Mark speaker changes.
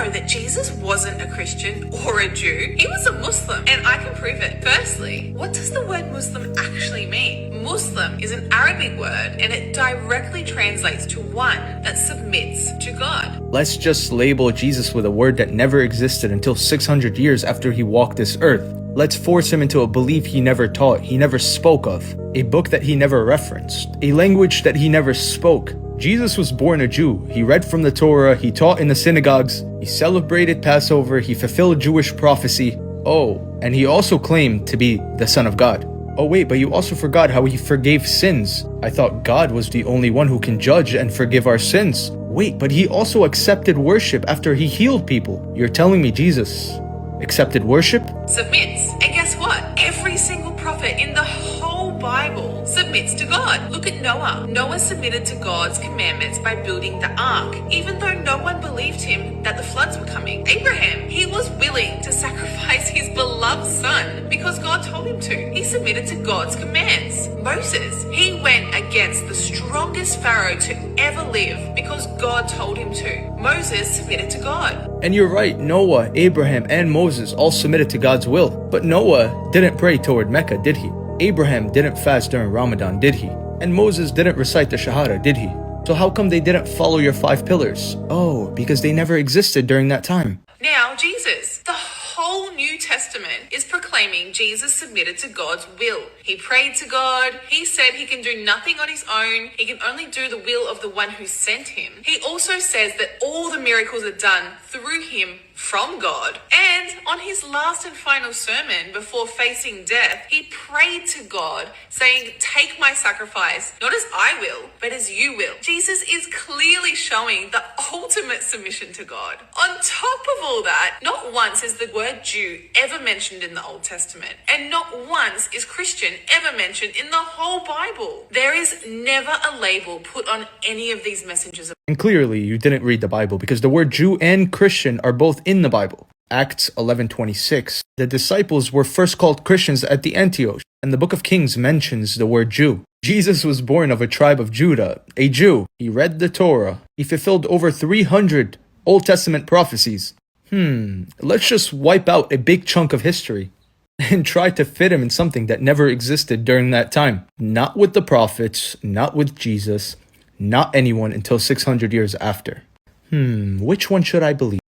Speaker 1: know that Jesus wasn't a Christian or a Jew. He was a Muslim, and I can prove it. Firstly, what does the word Muslim actually mean? Muslim is an Arabic word, and it directly translates to one that submits to God.
Speaker 2: Let's just label Jesus with a word that never existed until 600 years after he walked this earth. Let's force him into a belief he never taught, he never spoke of, a book that he never referenced, a language that he never spoke. Jesus was born a Jew. He read from the Torah, he taught in the synagogues, he celebrated Passover, he fulfilled Jewish prophecy. Oh, and he also claimed to be the Son of God. Oh wait, but you also forgot how he forgave sins. I thought God was the only one who can judge and forgive our sins. Wait, but he also accepted worship after he healed people. You're telling me Jesus accepted worship?
Speaker 1: Submits. And guess what? Every single prophet in the whole Bible submits to God. Look at Noah. Noah submitted to God's commandments by building the ark, even though no one believed him that the floods were coming. Abraham, he was willing to sacrifice his beloved son because God told him to. He submitted to God's commands. Moses, he went against the strongest Pharaoh to ever live because God told him to. Moses submitted to God.
Speaker 2: And you're right, Noah, Abraham, and Moses all submitted to God's will. But Noah didn't pray toward Mecca, did he? Abraham didn't fast during Ramadan, did he? And Moses didn't recite the Shahada, did he? So how come they didn't follow your 5 pillars? Oh, because they never existed during that time.
Speaker 1: Now, Jesus, the whole New Testament is proclaiming Jesus submitted to God's will. He prayed to God. He said he can do nothing on his own. He can only do the will of the one who sent him. He also says that all the miracles are done through him from God. And on his last and final sermon before facing death, he prayed to God saying, "Take my sacrifice, not as I will, but as you will." Jesus is clearly showing the ultimate submission to God. On top of all that, not once is the word Jew ever mentioned in the Old Testament, and not once is Christian ever mentioned in the whole Bible. There is never a label put on any of these messages.
Speaker 2: And clearly you didn't read the Bible because the word Jew and Christian are both in the Bible. Acts 11:26. The disciples were first called Christians at the Antioch, and the book of Kings mentions the word Jew. Jesus was born of a tribe of Judah, a Jew. He read the Torah. He fulfilled over 300 Old Testament prophecies. Let's just wipe out a big chunk of history and try to fit him in something that never existed during that time. Not with the prophets, not with Jesus, not anyone until 600 years after. Which one should I believe?